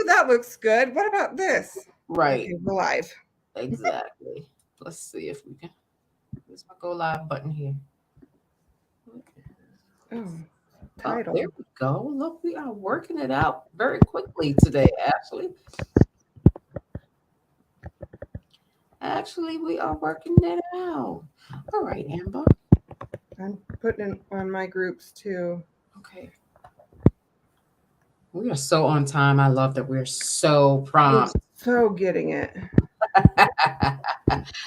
Ooh, that looks good. What about this? Right. Okay, we're live. Exactly. Let's see if we can. Where's my go live button here? Oh, Oh, title. there we go. Look, we are working it out very quickly today, Ashley. Actually, we are working it out. All right, Amber. I'm putting it on my groups too. Okay. We are so on time. I love that we're so We're prompt. so getting it.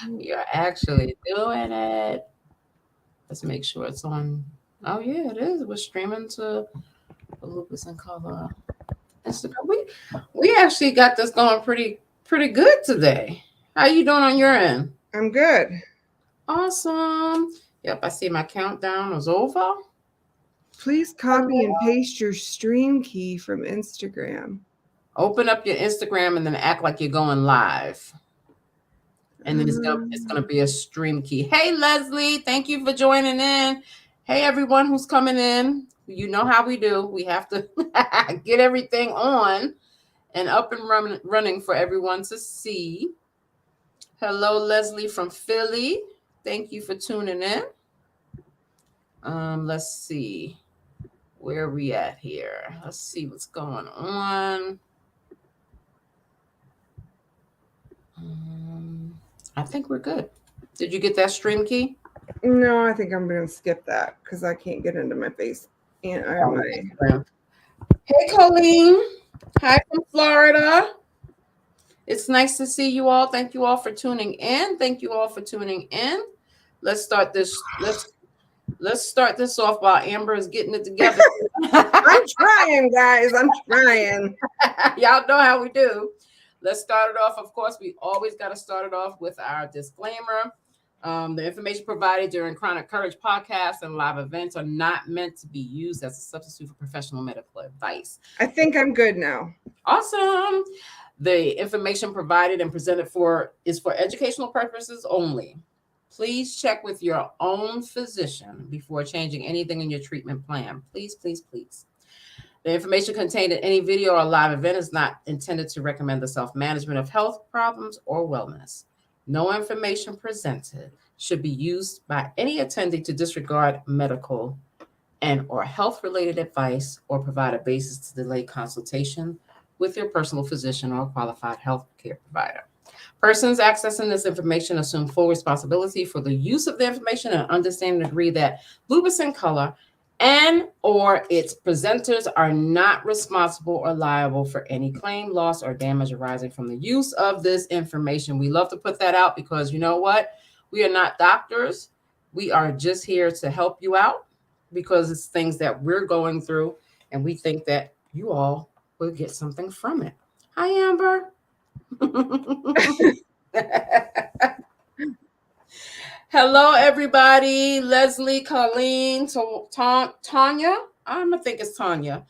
We are actually doing it. Let's make sure it's on. Oh yeah, it is. We're streaming to Lupus and Color Instagram. We actually got this going pretty good today. How you doing on your end? I'm good. Awesome. Yep, I see my countdown is over. Please copy and paste your stream key from Instagram. Open up your Instagram and then act like you're going live. And then it's gonna be a stream key. Hey Leslie, thank you for joining in. Hey everyone who's coming in. You know how we do. We have to get everything on and up and running for everyone to see. Hello, Leslie from Philly. Thank you for tuning in. Let's see where are we at here. Let's see what's going on. I think we're good. Did you get that stream key? No, I think I'm going to skip that because I can't get into my face. And I have my... Hey, Colleen. Hi from Florida. It's nice to see you all. Thank you all for tuning in. Thank you all for tuning in. Let's start this. Let's start this off while Amber is getting it together. I'm trying, guys. I'm trying. Y'all know how we do. Let's start it off. Of course, we always got to start it off with our disclaimer. The information provided during Chronic Courage podcasts and live events are not meant to be used as a substitute for professional medical advice. I think I'm good now. Awesome. The information provided and presented is for educational purposes only. Please check with your own physician before changing anything in your treatment plan. Please, please, please. The information contained in any video or live event is not intended to recommend the self-management of health problems or wellness. No information presented should be used by any attendee to disregard medical and or health-related advice or provide a basis to delay consultation with your personal physician or qualified health care provider. Persons accessing this information assume full responsibility for the use of the information and understand and agree that Lupus and Color and or its presenters are not responsible or liable for any claim, loss, or damage arising from the use of this information. We love to put that out because you know what? We are not doctors. We are just here to help you out because it's things that we're going through and we think that you all will get something from it. Hi, Amber. Hello, everybody. Leslie, Colleen, Tanya. I'm gonna think it's Tanya.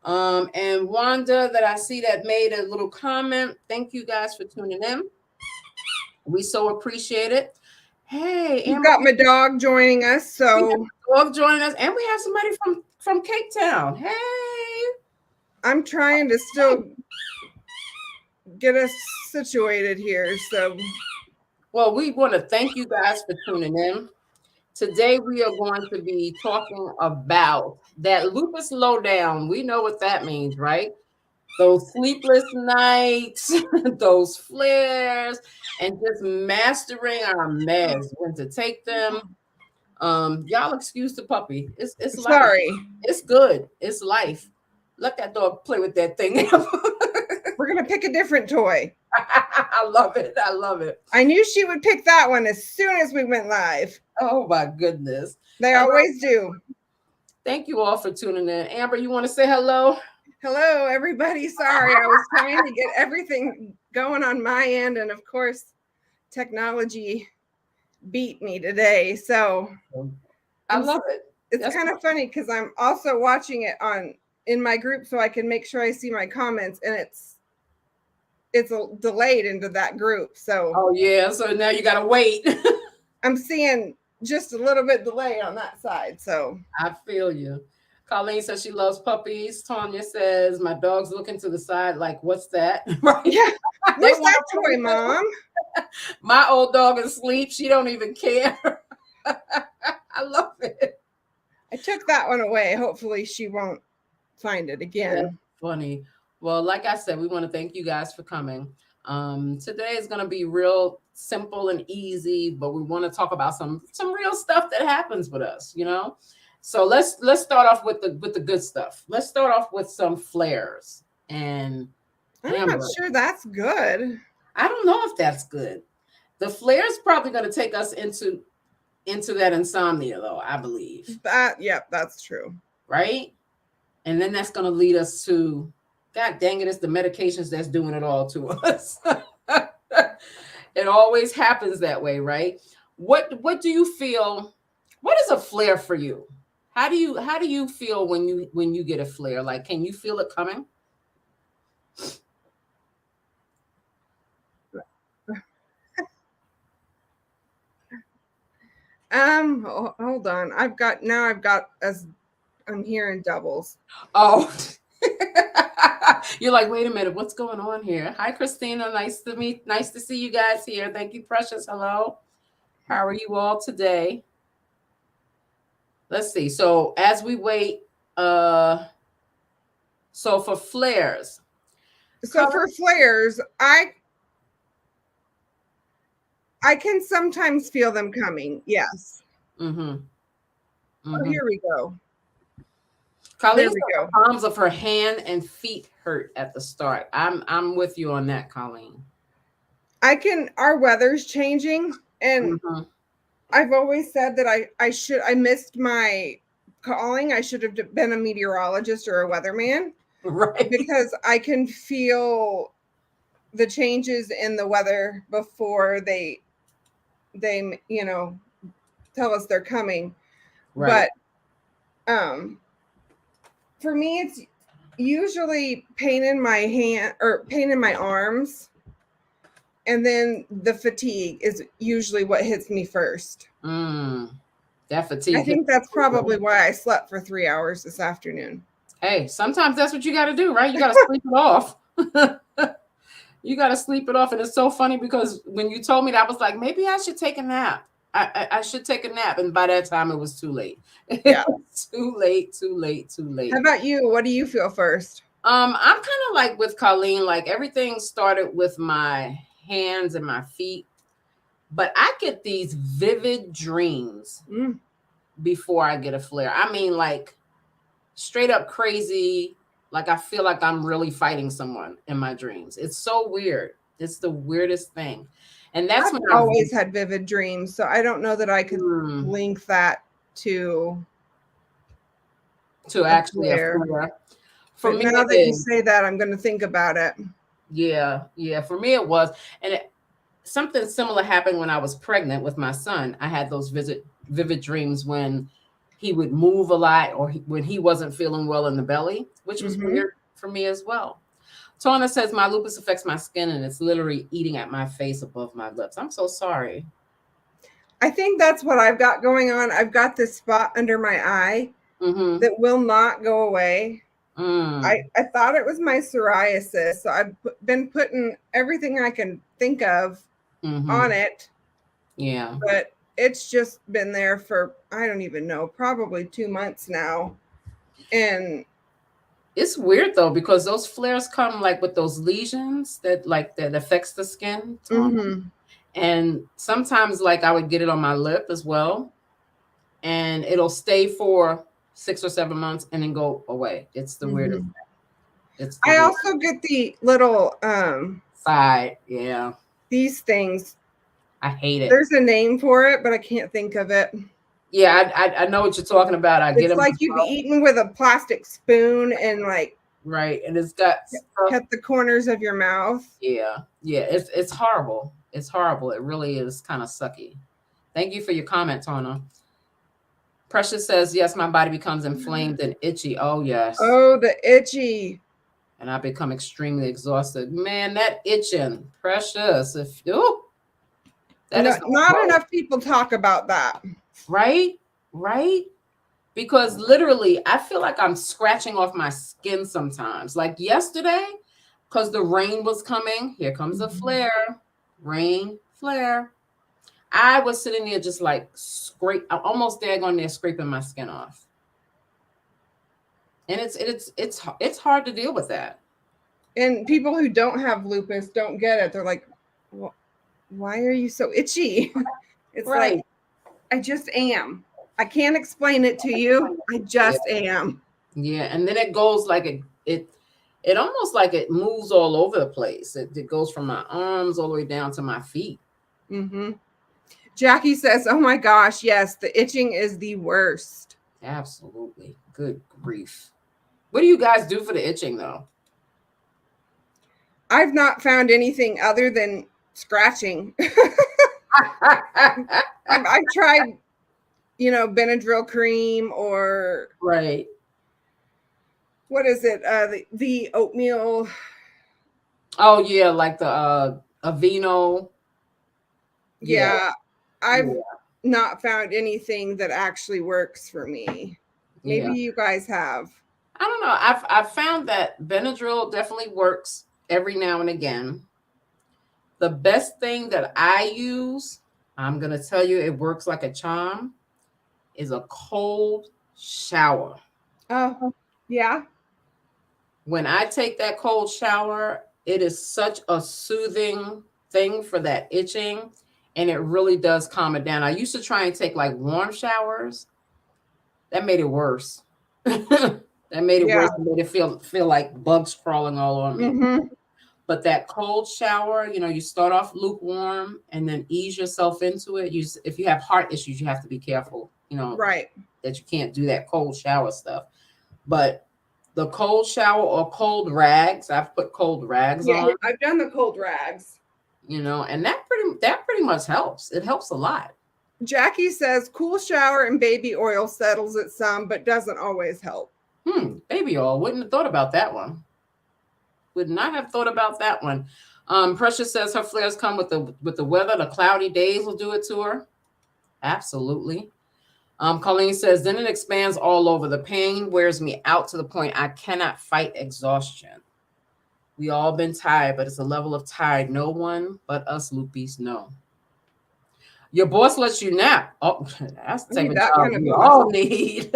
And Wanda that I see that made a little comment. Thank you guys for tuning in. We so appreciate it. Hey, We've got my dog joining us, so dog joining us, and we have somebody from Cape Town. Hey, I'm trying to still get us situated here. So, well, we want to thank you guys for tuning in. Today we are going to be talking about that lupus lowdown. We know what that means, right? Those sleepless nights, those flares, and just mastering our meds, when to take them. Y'all excuse the puppy. It's life. Sorry. It's good. It's life. Let that dog play with that thing. We're gonna pick a different toy. I love it. I love it. I knew she would pick that one as soon as we went live. Oh my goodness. They always do. Thank you all for tuning in. Amber, you want to say hello? Hello, everybody. Sorry, I was trying to get everything going on my end, and of course, technology beat me today. So I love it. It's kind of funny because I'm also watching it in my group so I can make sure I see my comments, and it's delayed into that group. So oh yeah, so now you gotta wait. I'm seeing just a little bit delay on that side. So I feel you. Colleen says she loves puppies. Tanya says my dog's looking to the side like, what's that? Right? Yeah. They Where's want that toy, Mom? my old dog is asleep. She don't even care. I love it. I took that one away. Hopefully she won't find it again. That's funny. Well, like I said, we want to thank you guys for coming. Today is going to be real simple and easy, but we want to talk about some real stuff that happens with us, you know. So let's start off with the good stuff. Let's start off with some flares. And I'm not sure that's good. I don't know if that's good. The flare's probably going to take us into that insomnia, though, I believe. That's true. Right? And then that's going to lead us to, God dang it, it's the medications that's doing it all to us. It always happens that way, right? What do you feel? What is a flare for you? How do you feel when you get a flare? Like, can you feel it coming? Hold on. I've got as I'm hearing doubles. Oh. You're like, wait a minute, what's going on here? Hi, Christina. Nice to see you guys here. Thank you, Precious. Hello. How are you all today? Let's see. So as we wait, so for flares. For flares, I can sometimes feel them coming. Yes. Oh, here we go. Colleen said the palms of her hand and feet hurt at the start. I'm with you on that, Colleen. Our weather's changing, and I've always said that I missed my calling. I should have been a meteorologist or a weatherman. Right. Because I can feel the changes in the weather before they tell us they're coming. Right. But for me, it's usually pain in my hand or pain in my arms. And then the fatigue is usually what hits me first. That fatigue. I think that's probably why I slept for 3 hours this afternoon. Hey, sometimes that's what you got to do, right? You got to sleep it off. You got to sleep it off. And it's so funny because when you told me that, I was like, maybe I should take a nap. I should take a nap. And by that time, it was too late. Yeah. Too late. How about you? What do you feel first? I'm kind of like with Colleen, like everything started with my hands and my feet. But I get these vivid dreams before I get a flare. I mean, like straight up crazy. Like I feel like I'm really fighting someone in my dreams. It's so weird. It's the weirdest thing. And that's I've always had vivid dreams. So I don't know that I could link that to actually a flare. For me, now that you say that, I'm going to think about it. Yeah. For me, it was. And something similar happened when I was pregnant with my son. I had those vivid dreams when he would move a lot or when he wasn't feeling well in the belly, which was weird for me as well. Tona says, my lupus affects my skin and it's literally eating at my face above my lips. I'm so sorry. I think that's what I've got going on. I've got this spot under my eye that will not go away. I thought it was my psoriasis. So I've been putting everything I can think of on it. Yeah. But it's just been there for, I don't even know, probably 2 months now. And it's weird though, because those flares come like with those lesions that affects the skin. And sometimes like I would get it on my lip as well. And it'll stay for 6 or 7 months and then go away. It's the weirdest thing. I also get the little side. Yeah. These things. I hate it. There's a name for it, but I can't think of it. Yeah, I know what you're talking about. I get them. It's like you've eaten with a plastic spoon and like right, and it's got cut the corners of your mouth. Yeah. It's horrible. It's horrible. It really is kind of sucky. Thank you for your comment, Tona. Precious says, yes, my body becomes inflamed and itchy. Oh yes. Oh, the itchy. And I become extremely exhausted. Man, that itching, Precious. That is not enough people talk about that. Right. because literally I feel like I'm scratching off my skin sometimes. Like yesterday, because the rain was coming, here comes a flare, rain, flare. I was sitting there just like I'm almost daggone there scraping my skin off. And it's hard to deal with that. And people who don't have lupus don't get it. They're like, well, why are you so itchy? It's Right. like, I just am. I can't explain it to you. I just am. Yeah, and then it goes like it almost like it moves all over the place. It goes from my arms all the way down to my feet. Mm-hmm. Jackie says, oh my gosh, yes, the itching is the worst. Absolutely. Good grief. What do you guys do for the itching though? I've not found anything other than scratching. I've tried, Benadryl cream or Right. what is it? The oatmeal. Oh yeah, like the Aveeno. Yeah, I've Yeah. not found anything that actually works for me. Maybe Yeah. you guys have. I don't know. I've found that Benadryl definitely works every now and again. The best thing that I use, I'm gonna tell you, it works like a charm, is a cold shower. Oh, yeah. When I take that cold shower, it is such a soothing thing for that itching, and it really does calm it down. I used to try and take like warm showers. That made it worse. That made it Yeah. worse. It made it feel like bugs crawling all on me. Mm-hmm. But that cold shower, you start off lukewarm and then ease yourself into it. If you have heart issues, you have to be careful, Right. that you can't do that cold shower stuff. But the cold shower or cold rags, I've put cold rags on, I've done the cold rags. and that pretty much helps. It helps a lot. Jackie says cool shower and baby oil settles it some, but doesn't always help. Baby oil. Wouldn't have thought about that one. Would not have thought about that one. Precious says her flares come with the weather. The cloudy days will do it to her. Absolutely. Colleen says, then it expands all over. The pain wears me out to the point I cannot fight exhaustion. We all been tired, but it's a level of tired no one but us Lupis know. Your boss lets you nap. Oh, that's the type of job kind of we all need.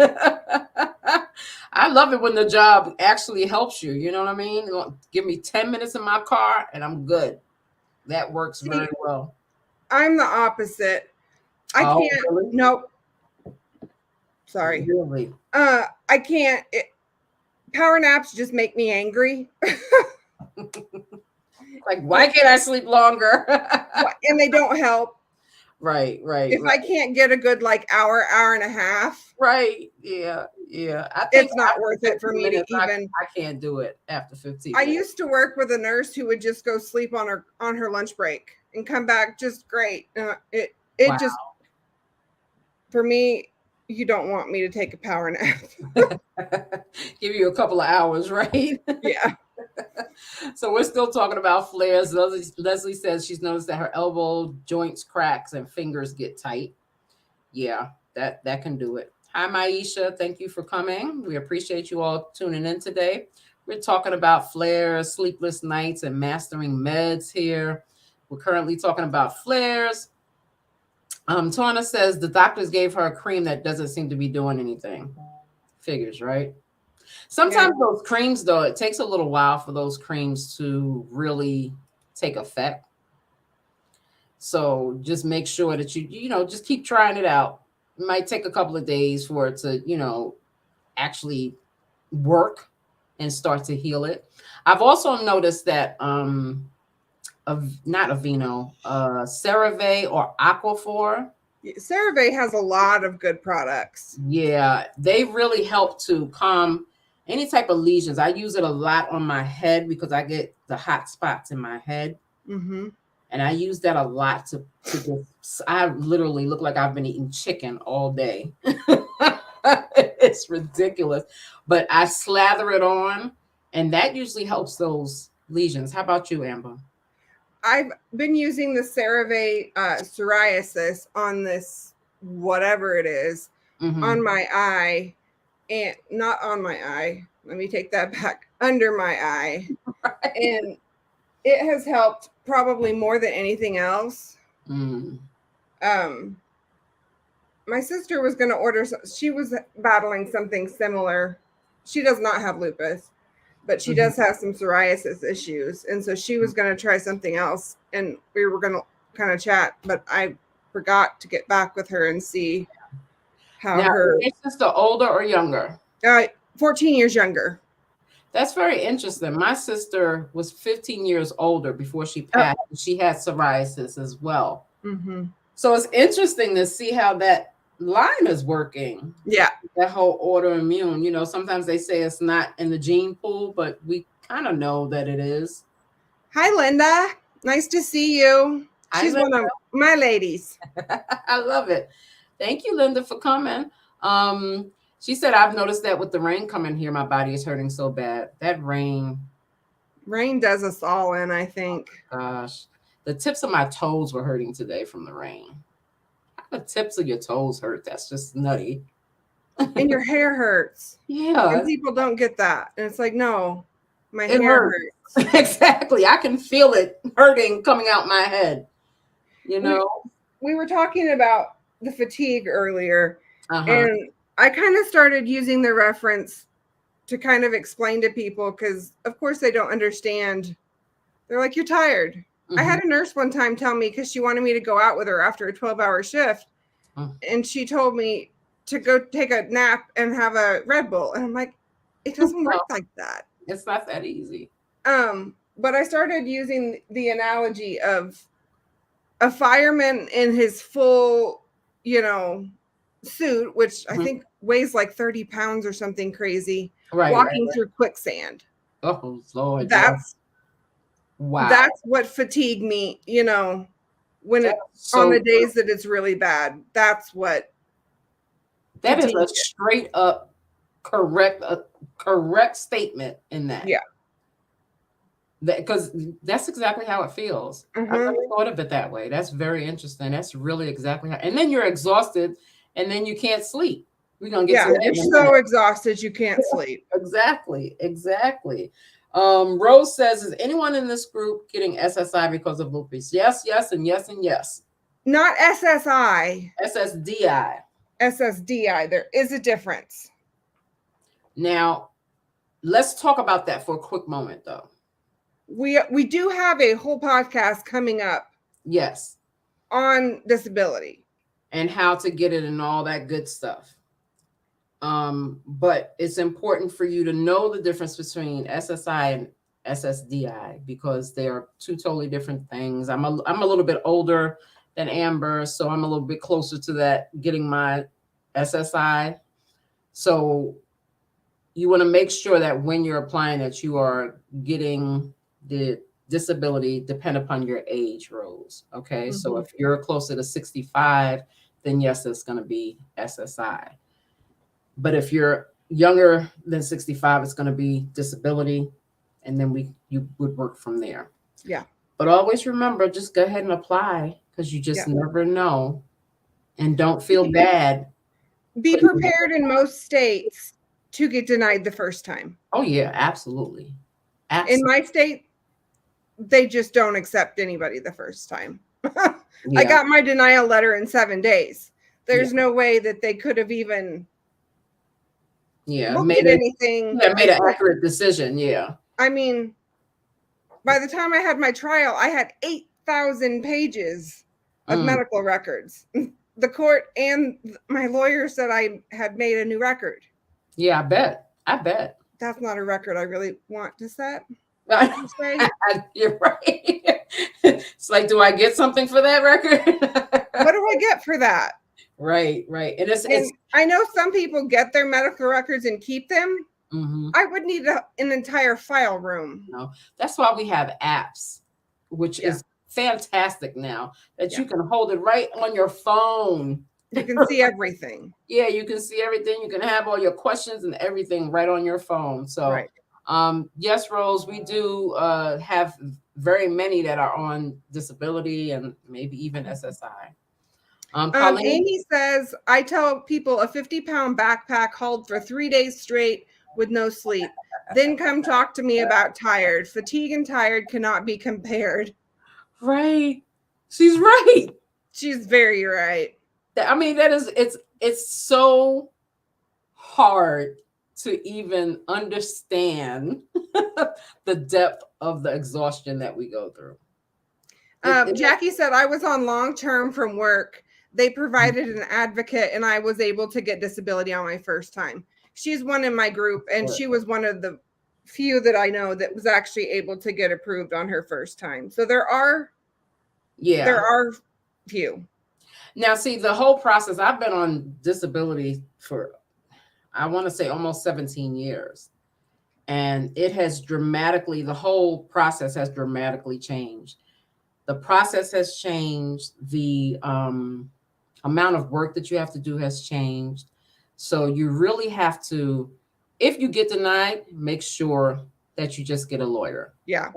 I love it when the job actually helps you. You know what I mean? Give me 10 minutes in my car and I'm good. That works very well. I'm the opposite. I can't. Really? Nope. Sorry. Really? I can't. Power naps just make me angry. Like, why can't I sleep longer? And they don't help. Right. If I can't get a good hour and a half. Right. Yeah. I think it's not worth it for me to even. I can't do it after 15 minutes. I used to work with a nurse who would just go sleep on her lunch break and come back just great. It wow. Just, for me, you don't want me to take a power nap. Give you a couple of hours, right? Yeah. So we're still talking about flares. Leslie says she's noticed that her elbow joints cracks and fingers get tight. Yeah, that can do it. Hi, Maisha. Thank you for coming. We appreciate you all tuning in today. We're talking about flares, sleepless nights, and mastering meds here. We're currently talking about flares. Tawna says the doctors gave her a cream that doesn't seem to be doing anything. Figures, right? Sometimes those creams, though, it takes a little while for those creams to really take effect. So just make sure that you just keep trying it out. It might take a couple of days for it to, actually work and start to heal it. I've also noticed that not Aveeno, CeraVe or Aquaphor. CeraVe has a lot of good products. Yeah, they really help to calm any type of lesions. I use it a lot on my head because I get the hot spots in my head. Mm-hmm. And I use that a lot to just, I literally look like I've been eating chicken all day. It's ridiculous. But I slather it on, and that usually helps those lesions. How about you, Amber? I've been using the CeraVe psoriasis on this, whatever it is, on my eye, and not on my eye. Let me take that back. Under my eye. Right. And it has helped probably more than anything else. My sister was going to order, she was battling something similar. She does not have lupus, but she does have some psoriasis issues. And so she was going to try something else, and we were going to kind of chat, but I forgot to get back with her and see how now, her. Is your sister older or younger? 14 years younger. That's very interesting. My sister was 15 years older before she passed. She had psoriasis as well. So it's interesting to see how that line is working. Yeah. That whole autoimmune, you know, sometimes they say it's not in the gene pool, but we kind of know that it is. Hi, Linda. Nice to see you. She's one of my ladies. I love it. Thank you, Linda, for coming. She said, I've noticed that with the rain coming here, my body is hurting so bad. That rain does us all in, I think. Oh, gosh. The tips of my toes were hurting today from the rain. How the tips of your toes hurt? That's just nutty. And your hair hurts. Yeah. And people don't get that. And it's like, no, my hair hurts. Exactly. I can feel it hurting coming out my head. You know? We were talking about the fatigue earlier. And I kind of started using the reference to kind of explain to people, because of course they don't understand. They're like, you're tired. I had a nurse one time tell me, because she wanted me to go out with her after a 12-hour shift. And she told me to go take a nap and have a Red Bull. And I'm like, it doesn't work like that. It's not that easy. But I started using the analogy of a fireman in his full, suit, which I think weighs like 30 pounds or something crazy, walking through quicksand. Oh, Lord. Wow. That's what fatigue means, when it's on the days that it's really bad. That's what. That is a straight up correct statement in that. Yeah. Because that's exactly how it feels. I never thought of it that way. That's very interesting. That's really exactly how. And then you're exhausted, and then you can't sleep. We're gonna get to that. You're so exhausted you can't sleep. Exactly. Rose says, is anyone in this group getting SSI because of lupus? Yes, and yes, and yes. Not SSI. SSDI. SSDI. There is a difference. Now, let's talk about that for a quick moment, though. We do have a whole podcast coming up. Yes. On disability. And how to get it and all that good stuff. But it's important for you to know the difference between SSI and SSDI, because they are two totally different things. I'm a little bit older than Amber, so I'm a little bit closer to that, getting my SSI. So you want to make sure that when you're applying that you are getting the disability depend upon your age, Rose. Okay. So if you're closer to 65, then yes, it's going to be SSI. But if you're younger than 65, it's going to be disability. And then you would work from there. Yeah. But always remember, just go ahead and apply, because you just never know. And don't feel bad. Be prepared in most states to get denied the first time. Oh, yeah, absolutely. In my state, they just don't accept anybody the first time. I got my denial letter in 7 days. There's no way that they could have even made anything. Made an accurate decision. Yeah. I mean, by the time I had my trial, I had 8,000 pages of medical records. The court and my lawyer said I had made a new record. Yeah, I bet. That's not a record I really want to set. You're right. It's like, do I get something for that record? What do I get for that? Right. And it's I know some people get their medical records and keep them. I would need an entire file room. No, that's why we have apps, which is fantastic now, that you can hold it right on your phone. You can see everything. Yeah, you can see everything. You can have all your questions and everything right on your phone. So, yes, Rose, we do have very many that are on disability and maybe even SSI. Colleen? Amy says, I tell people a 50-pound backpack hauled for 3 days straight with no sleep. Then come talk to me about tired. Fatigue and tired cannot be compared. Right. She's right. She's very right. I mean, it's so hard to even understand the depth of the exhaustion that we go through. Jackie said, I was on long-term from work. They provided an advocate and I was able to get disability on my first time. She's one in my group and she was one of the few that I know that was actually able to get approved on her first time. So there are few. Now, see, the whole process, I've been on disability for, I want to say almost 17 years. And it has the whole process has dramatically changed. The process has changed. The amount of work that you have to do has changed. So you really have to, if you get denied, make sure that you just get a lawyer. Yeah.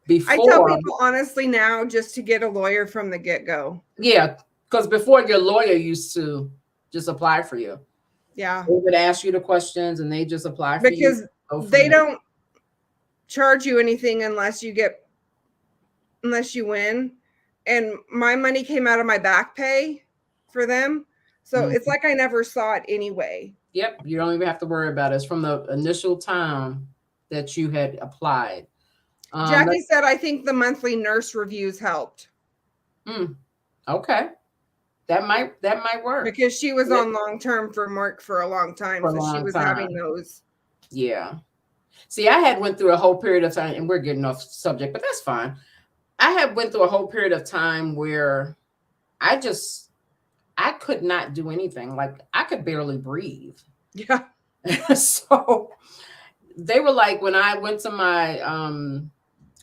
I tell people honestly now just to get a lawyer from the get-go. Yeah, because before your lawyer used to just apply for you. Yeah. They would ask you the questions and they just apply for you. Because they don't charge you anything unless you win. And my money came out of my back pay for them. So it's like I never saw it anyway. Yep. You don't even have to worry about it. It's from the initial time that you had applied. Jackie said, I think the monthly nurse reviews helped. Okay. That might work. Because she was on long-term from work for a long time. So she was having those. Yeah. See, I had went through a whole period of time, and we're getting off subject, but that's fine. I had went through a whole period of time where I could not do anything. Like I could barely breathe. Yeah. So they were like, when I went to my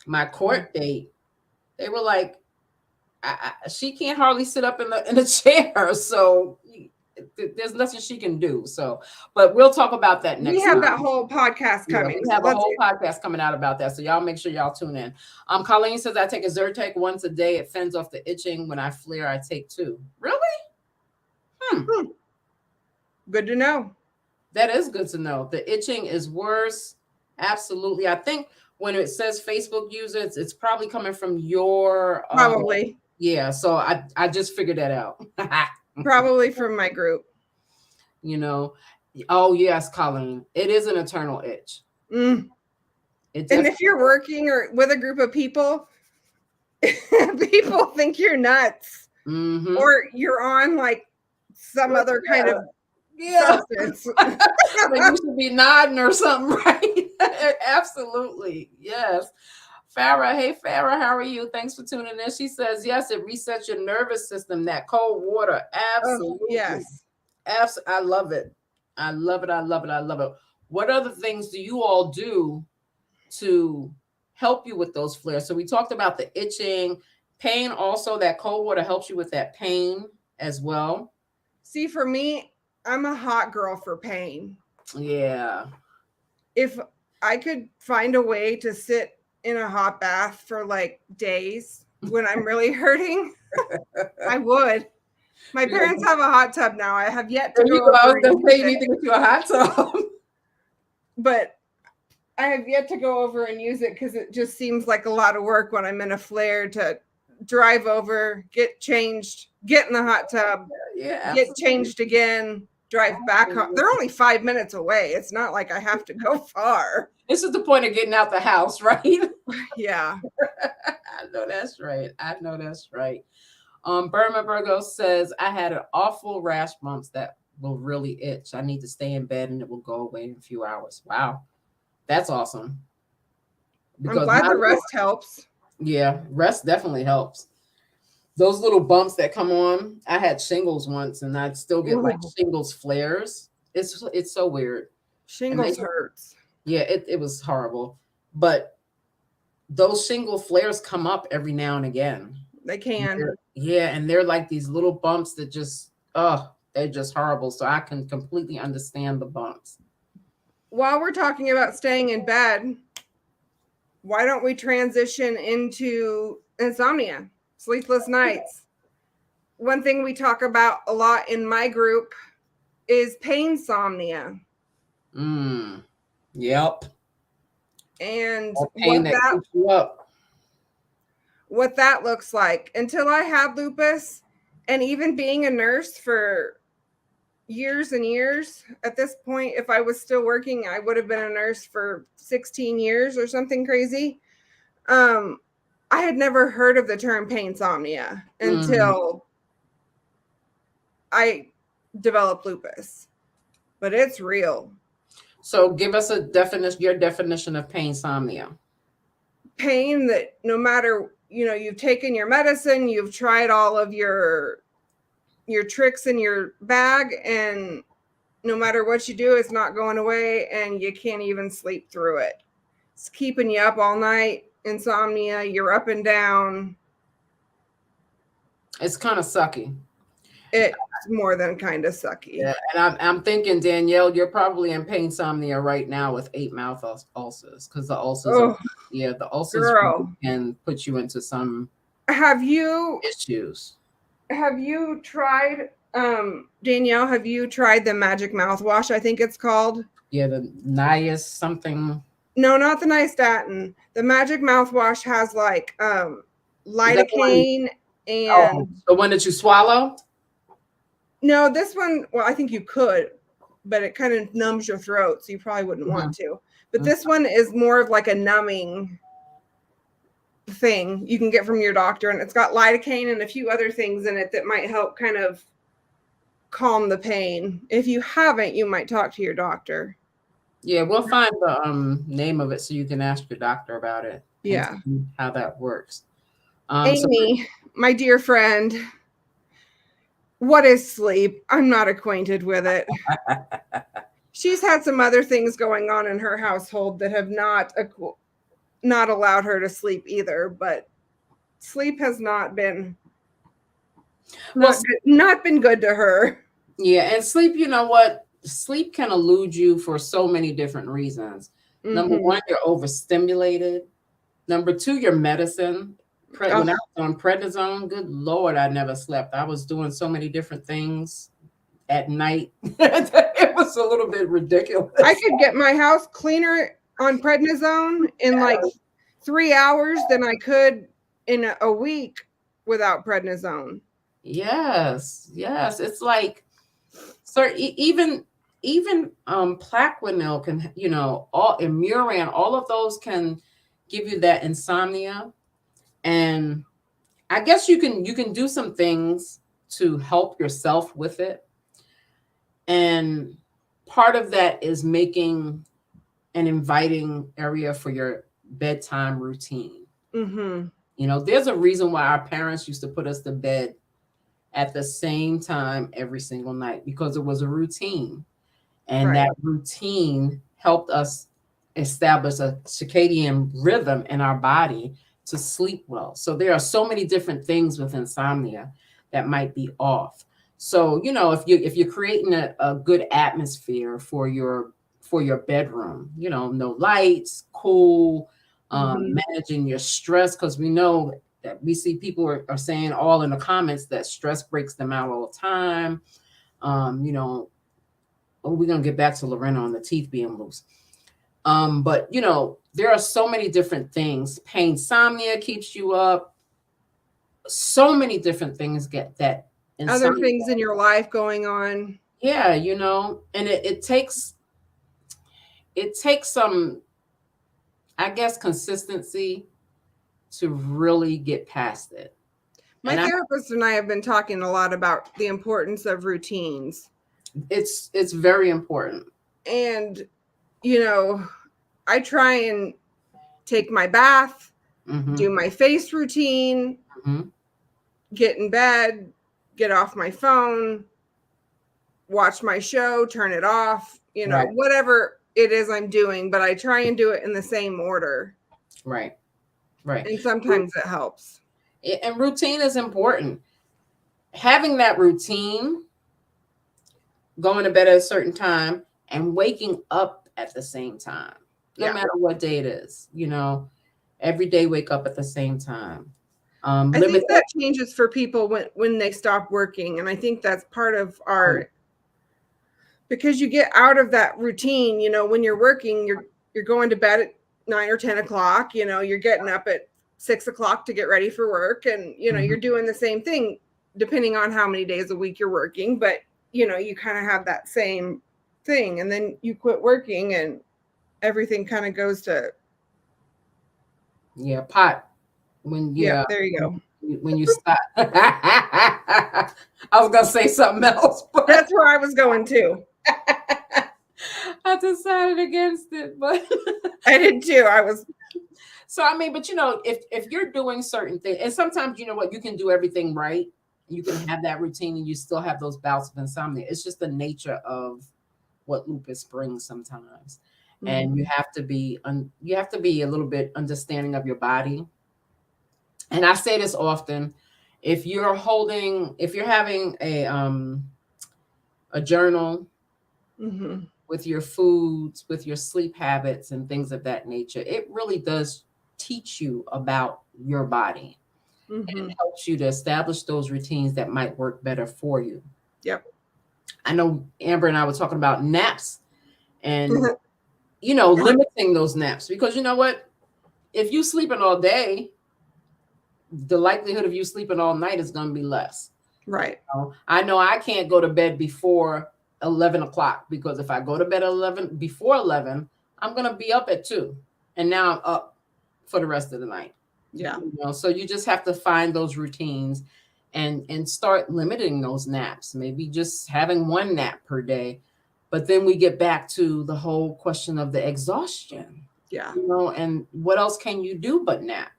my court date, they were like, she can't hardly sit up in the chair. So there's nothing she can do. So, but we'll talk about that next time. We have that whole podcast coming. We have a whole podcast coming out about that. So y'all make sure y'all tune in. Colleen says, I take a Zyrtec once a day. It fends off the itching. When I flare, I take 2. Really? Good to know. That is good to know. The itching is worse. Absolutely. I think when it says Facebook users, it's probably coming from your probably. Yeah. So I just figured that out. Probably from my group. You know. Oh yes, Colleen. It is an eternal itch. And if you're working or with a group of people, people think you're nuts. Or you're on like some other kind of substance. Like you should be nodding or something, right? Absolutely. Yes. Farah, hey Farah, how are you? Thanks for tuning in. She says, yes, it resets your nervous system, that cold water. Absolutely. Yes. I love it. I love it. I love it. I love it. What other things do you all do to help you with those flares? So we talked about the itching, pain. Also, that cold water helps you with that pain as well. See, for me, I'm a hot girl for pain. Yeah. If I could find a way to sit in a hot bath for like days when I'm really hurting, I would. My parents have a hot tub now. I have yet to go over. I was going to say you need to get you a hot tub. But I have yet to go over and use it because it just seems like a lot of work when I'm in a flare to drive over, get changed, get in the hot tub, get changed again, drive back home. They're only 5 minutes away. It's not like I have to go far. This is the point of getting out the house, right? Yeah. I know that's right. Burma Virgo says, I had an awful rash bumps that will really itch. I need to stay in bed and it will go away in a few hours. Wow. That's awesome. Because I'm glad the rest helps. Yeah, rest definitely helps. Those little bumps that come on, I had shingles once and I'd still get like shingles flares. It's so weird. Shingles hurts. Yeah, it was horrible. But those shingle flares come up every now and again. They can. And they're like these little bumps that just, they're just horrible. So I can completely understand the bumps. While we're talking about staying in bed, why don't we transition into insomnia, sleepless nights? one thing we talk about a lot in my group is painsomnia. Yep. And pain that keeps you up. What that looks like. Until I had lupus, and even being a nurse for years and years, at this point, if I was still working, I would have been a nurse for 16 years or something crazy. I had never heard of the term painsomnia until I developed lupus, but it's real. So give us a definition, your definition of painsomnia. Pain that no matter, you've taken your medicine, you've tried all of your tricks in your bag, and no matter what you do, it's not going away, and you can't even sleep through it. It's keeping you up all night. Insomnia, you're up and down. It's kind of sucky. It's more than kind of sucky. Yeah, and I'm thinking, Danielle, you're probably in painsomnia right now with 8 mouth ulcers, because the ulcers the ulcers can put you into some issues. Have you tried, Danielle, have you tried the magic mouthwash, I think it's called? Yeah, the Nias something. No, not the nystatin. The magic mouthwash has like lidocaine and the one that you swallow? No, this one, well, I think you could, but it kind of numbs your throat, so you probably wouldn't want to. But this one is more of like a numbing thing you can get from your doctor, and it's got lidocaine and a few other things in it that might help kind of calm the pain. If you haven't, you might talk to your doctor. Yeah, we'll find the name of it so you can ask your doctor about it. Yeah, how that works. Amy, my dear friend, what is sleep? I'm not acquainted with it. She's had some other things going on in her household that have not allowed her to sleep either, but sleep has not been good to her. Yeah, and sleep, you know what? Sleep can elude you for so many different reasons. Number one, you're overstimulated. Number two, your medicine. When I was on prednisone, good Lord, I never slept. I was doing so many different things at night. It was a little bit ridiculous. I could get my house cleaner on prednisone in like 3 hours than I could in a week without prednisone. Yes. It's like, so even Plaquenil can, all Imuran, all of those can give you that insomnia. And I guess you can do some things to help yourself with it. And part of that is making an inviting area for your bedtime routine. There's a reason why our parents used to put us to bed at the same time every single night, because it was a routine. And that routine helped us establish a circadian rhythm in our body to sleep well. So there are so many different things with insomnia that might be off. So, if you're creating a good atmosphere for your bedroom, no lights, cool, managing your stress, because we know that we see people are saying all in the comments that stress breaks them out all the time. We're going to get back to Lorena on the teeth being loose. But there are so many different things. Painsomnia keeps you up. So many different things get that. Other things in your life going on. Yeah, and it takes some, I guess, consistency to really get past it. My therapist and I have been talking a lot about the importance of routines. It's very important. And, I try and take my bath, do my face routine, get in bed, get off my phone, watch my show, turn it off, whatever it is I'm doing, but I try and do it in the same order. Right. And sometimes it helps. And routine is important. Having that routine, going to bed at a certain time and waking up at the same time, no matter what day it is, every day wake up at the same time. I think that changes for people when they stop working. And I think that's part of our, because you get out of that routine, when you're working, you're going to bed at 9 or 10 o'clock, you're getting up at 6 o'clock to get ready for work. And, you're doing the same thing depending on how many days a week you're working. But, you kind of have that same thing. And then you quit working and everything kind of goes to. Yeah, pot. There you go. When you stop. I was going to say something else. But that's where I was going too. I decided against it, but I did too. So, I mean, but if you're doing certain things, and sometimes, you can do everything right. You can have that routine and you still have those bouts of insomnia. It's just the nature of what lupus brings sometimes. Mm-hmm. And you have to be a little bit understanding of your body. And I say this often, if you're having a journal with your foods, with your sleep habits and things of that nature, it really does teach you about your body. And it helps you to establish those routines that might work better for you. Yep. I know Amber and I were talking about naps and, limiting those naps, because you know what? If you sleeping all day, the likelihood of you sleeping all night is going to be less. Right. I know I can't go to bed before 11 o'clock, because if I go to bed before 11, I'm going to be up at 2. And now I'm up for the rest of the night. Yeah. So you just have to find those routines and start limiting those naps, maybe just having 1 nap per day. But then we get back to the whole question of the exhaustion. Yeah. And what else can you do but nap?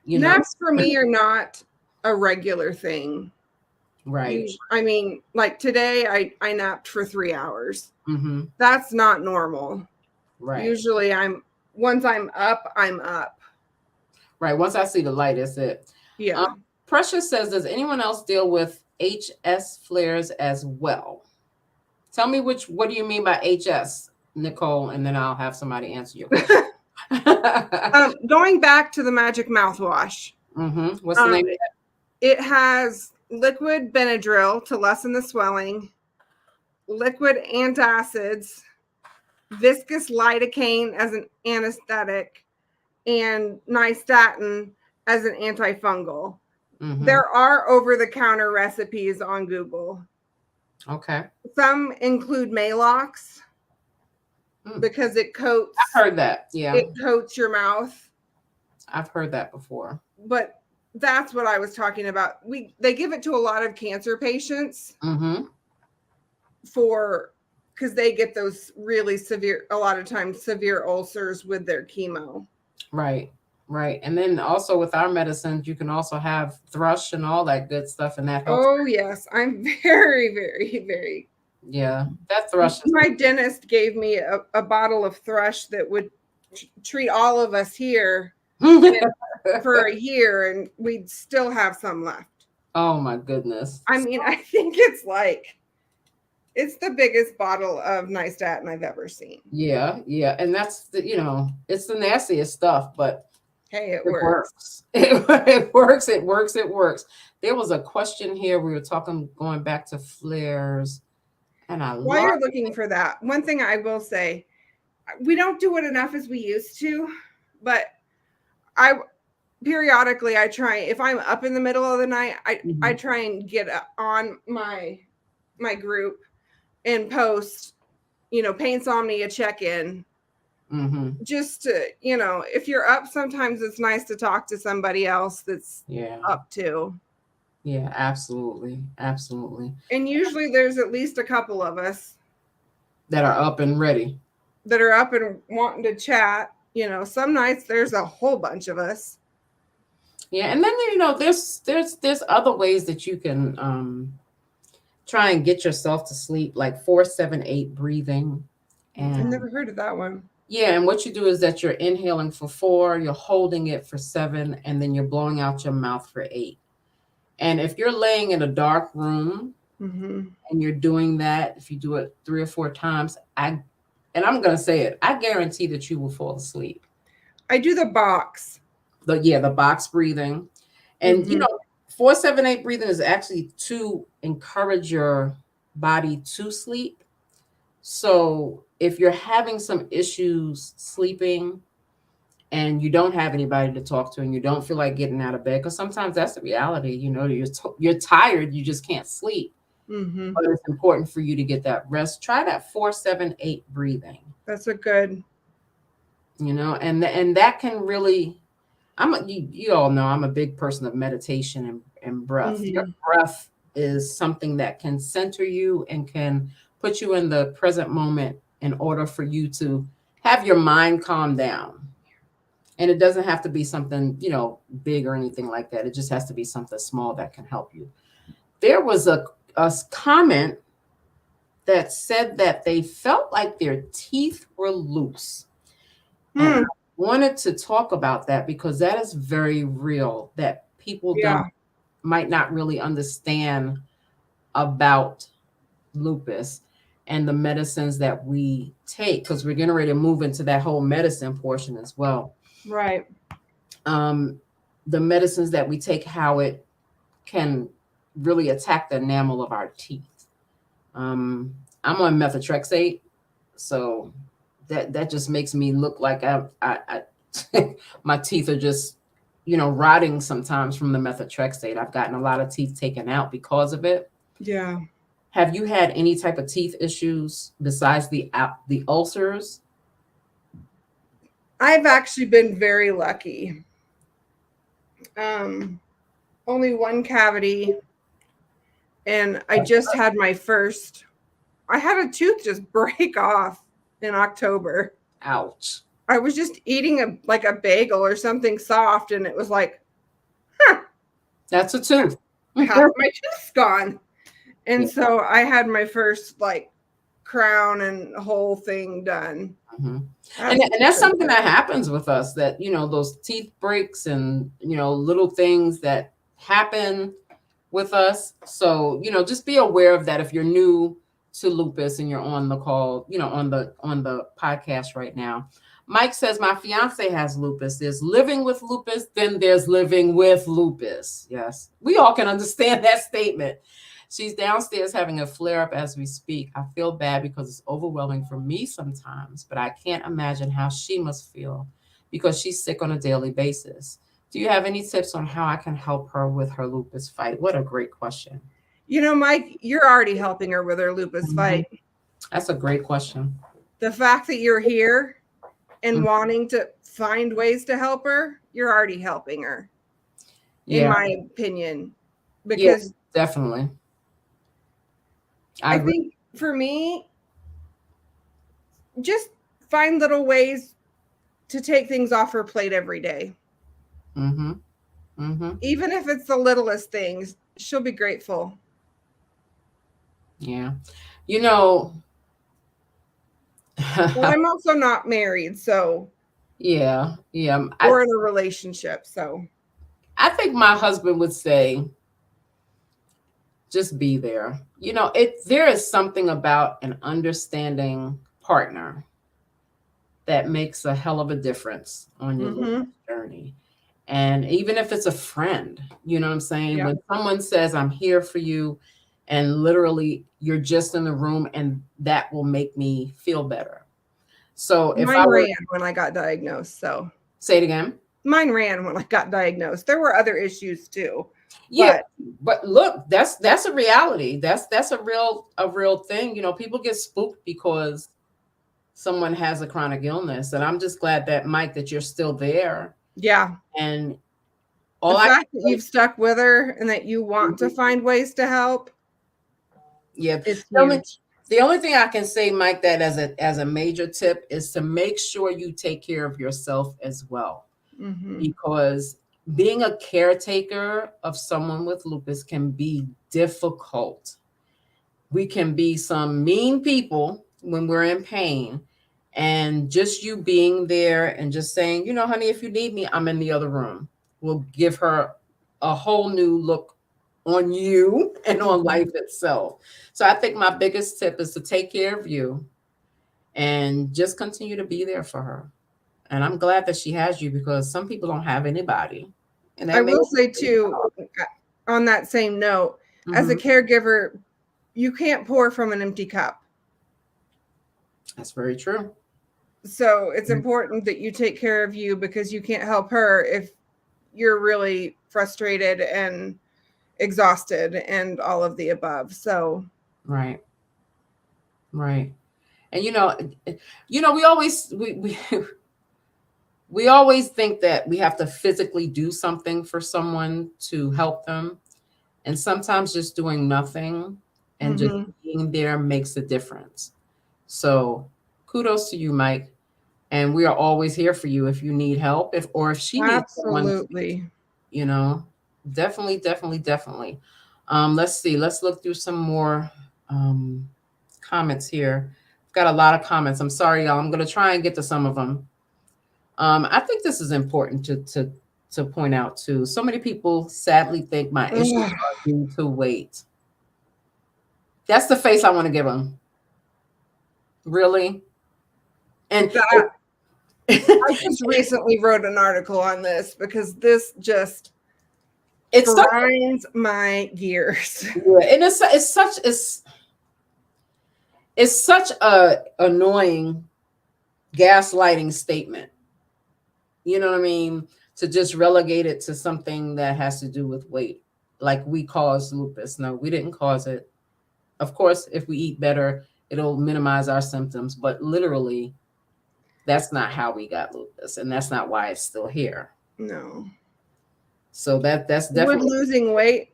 Naps for me are not a regular thing. Right. I mean, like today I napped for 3 hours. Mm-hmm. That's not normal. Right. Usually once I'm up, I'm up. Right. Once I see the light, that's it. Yeah. Precious says, does anyone else deal with HS flares as well? Tell me what do you mean by HS, Nicole, and then I'll have somebody answer your question. Going back to the magic mouthwash. What's the name of it? It has liquid Benadryl to lessen the swelling, liquid antacids, viscous lidocaine as an anesthetic, and nystatin as an antifungal. There are over-the-counter recipes on Google. Okay. Some include Maalox because it coats. I've heard that. Yeah. It coats your mouth. I've heard that before. But that's what I was talking about. They give it to a lot of cancer patients because they get those really severe, a lot of times severe ulcers with their chemo. Right. And then also with our medicines, you can also have thrush and all that good stuff, and that helps. Oh yes, I'm very, very, very. Yeah, that thrush. My dentist gave me a bottle of thrush that would treat all of us here for a year, and we'd still have some left. Oh my goodness. I mean, I think it's the biggest bottle of nystatin I've ever seen. Yeah. And that's it's the nastiest stuff, but hey, it works. It works. There was a question here. We were going back to flares. And while you're looking for that, one thing I will say, we don't do it enough as we used to, but periodically I try, if I'm up in the middle of the night, I try and get on my group and post, Painsomnia check-in. Just to, if you're up, sometimes it's nice to talk to somebody else that's up too. Yeah, absolutely. And usually there's at least a couple of us that are up and ready, that are up and wanting to chat. Some nights there's a whole bunch of us. Yeah, and then there's other ways that you can try and get yourself to sleep, like 4-7-8 breathing. And I've never heard of that one. Yeah, and what you do is that you're inhaling for 4, you're holding it for 7, and then you're blowing out your mouth for 8. And if you're laying in a dark room and you're doing that, if you do it 3 or 4 times, I'm going to say it, I guarantee that you will fall asleep. I do the box. The box breathing. And 4-7-8 breathing is actually to encourage your body to sleep. So if you're having some issues sleeping and you don't have anybody to talk to and you don't feel like getting out of bed, because sometimes that's the reality, you're tired, you just can't sleep. But it's important for you to get that rest. Try that 4-7-8 breathing. That's a good, and that can really, you all know I'm a big person of meditation and breath. Your breath is something that can center you and can put you in the present moment in order for you to have your mind calm down. And it doesn't have to be something, big or anything like that. It just has to be something small that can help you. There was a comment that said that they felt like their teeth were loose. And I wanted to talk about that because that is very real, that people might not really understand about lupus and the medicines that we take, because we're getting ready to move into that whole medicine portion as well. Right. The medicines that we take, how it can really attack the enamel of our teeth. I'm on methotrexate, so that just makes me look like I my teeth are just rotting sometimes from the methotrexate. I've gotten a lot of teeth taken out because of it. Yeah. Have you had any type of teeth issues besides the ulcers? I've actually been very lucky. Only one cavity, and I just had I had a tooth just break off in October. Ouch. I was just eating a bagel or something soft, and it was like, that's a tooth. Half my tooth's gone. And so I had my first crown and whole thing done. And that's something that happens with us, that those teeth breaks and little things that happen with us. So just be aware of that if you're new to lupus and you're on the call, on the podcast right now. Mike says, my fiance has lupus. There's living with lupus, then there's living with lupus. Yes, we all can understand that statement. She's downstairs having a flare-up as we speak. I feel bad because it's overwhelming for me sometimes, but I can't imagine how she must feel because she's sick on a daily basis. Do you have any tips on how I can help her with her lupus fight? What a great question. Mike, you're already helping her with her lupus fight. That's a great question. The fact that you're here and wanting to find ways to help her, you're already helping her, in my opinion. Because definitely. I think for me, just find little ways to take things off her plate every day. Even if it's the littlest things, she'll be grateful. Yeah. Well, I'm also not married, so. Yeah. We're in a relationship, so. I think my husband would say, just be there. There is something about an understanding partner that makes a hell of a difference on your journey. And even if it's a friend, you know what I'm saying? Yeah. When someone says, I'm here for you, and literally you're just in the room, and that will make me feel better. So if Mine ran when I got diagnosed, so. Say it again. Mine ran when I got diagnosed. There were other issues too. Yeah, but look, that's a reality. That's a real thing. People get spooked because someone has a chronic illness, and I'm just glad that, Mike, that you're still there. Yeah. And the fact that you've stuck with her and that you want to find ways to help. Yeah. It's huge. The only thing I can say, Mike, that as a major tip is to make sure you take care of yourself as well. Because being a caretaker of someone with lupus can be difficult. We can be some mean people when we're in pain, and just you being there and just saying, honey, if you need me, I'm in the other room, will give her a whole new look on you and on life itself. So I think my biggest tip is to take care of you and just continue to be there for her. And I'm glad that she has you, because some people don't have anybody. And I will say too, on that same note, as a caregiver, you can't pour from an empty cup. That's very true. So it's important that you take care of you, because you can't help her if you're really frustrated and exhausted and all of the above. So right. And we always we always think that we have to physically do something for someone to help them, and sometimes just doing nothing and just being there makes a difference. So kudos to you, Mike. And we are always here for you if you need help, if she needs absolutely someone, definitely. Let's see. Let's look through some more comments here. I've got a lot of comments. I'm sorry, y'all. I'm going to try and get to some of them. I think this is important to point out too. So many people sadly think my issues are due to weight. That's the face I want to give them. Really? And I just recently wrote an article on this, because this just grinds my gears. Yeah, and it's such a annoying gaslighting statement. You know what I mean? To just relegate it to something that has to do with weight, like we caused lupus. No, we didn't cause it. Of course, if we eat better, it'll minimize our symptoms, but literally, that's not how we got lupus, and that's not why it's still here. No. So that's definitely. Would losing weight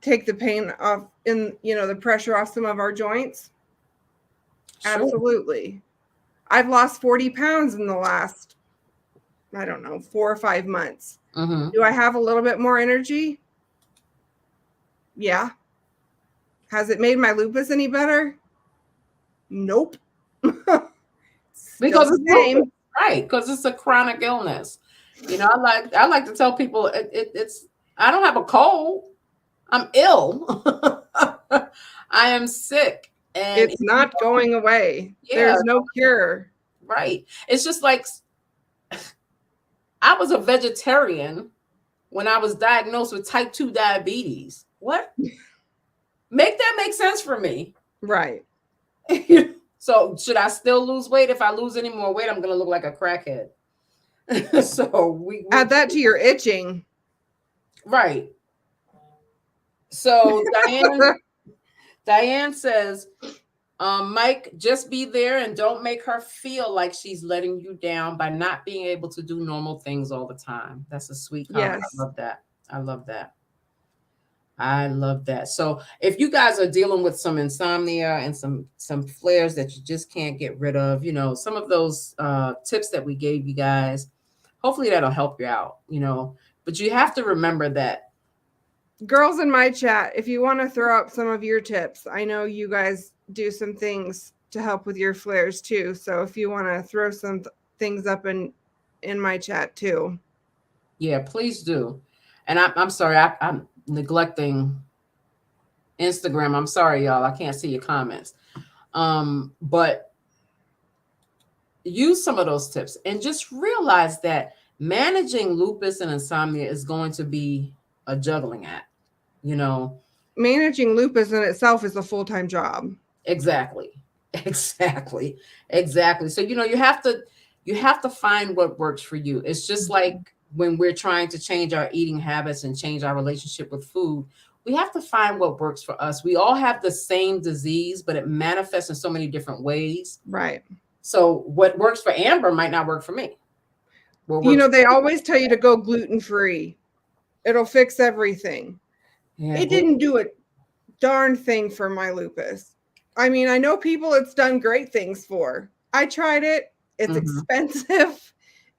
take the pain off, the pressure off some of our joints? Sure. Absolutely. I've lost 40 pounds in the last, 4 or 5 months. Do I have a little bit more energy? Yeah. Has it made my lupus any better? Nope. Because it's lupus, right? Because it's a chronic illness. I like to tell people it's I don't have a cold. I'm ill. I am sick. And it's not going away. Yeah, there's no cure. Right. It's just like I was a vegetarian when I was diagnosed with type 2 diabetes. What? Make that make sense for me. Right. So should I still lose weight? If I lose any more weight, I'm going to look like a crackhead. So we add that to your itching. Right. So Diane says, Mike, just be there and don't make her feel like she's letting you down by not being able to do normal things all the time. That's a sweet comment. Yes. I love that. So if you guys are dealing with some insomnia and some flares that you just can't get rid of, some of those tips that we gave you guys, hopefully that'll help you out, but you have to remember that. Girls in my chat, if you want to throw up some of your tips, I know you guys do some things to help with your flares too. So if you want to throw some things up in my chat too. Yeah, please do. And I'm sorry, I'm neglecting Instagram. I'm sorry, y'all. I can't see your comments. But use some of those tips and just realize that managing lupus and insomnia is going to be a juggling act. Managing lupus in itself is a full-time job. Exactly. So, you have to find what works for you. It's just like when we're trying to change our eating habits and change our relationship with food, we have to find what works for us. We all have the same disease, but it manifests in so many different ways. Right. So what works for Amber might not work for me. They always tell you to go gluten-free. It'll fix everything. Yeah, it didn't do a darn thing for my lupus. I mean, I know people it's done great things for. I tried it. It's expensive,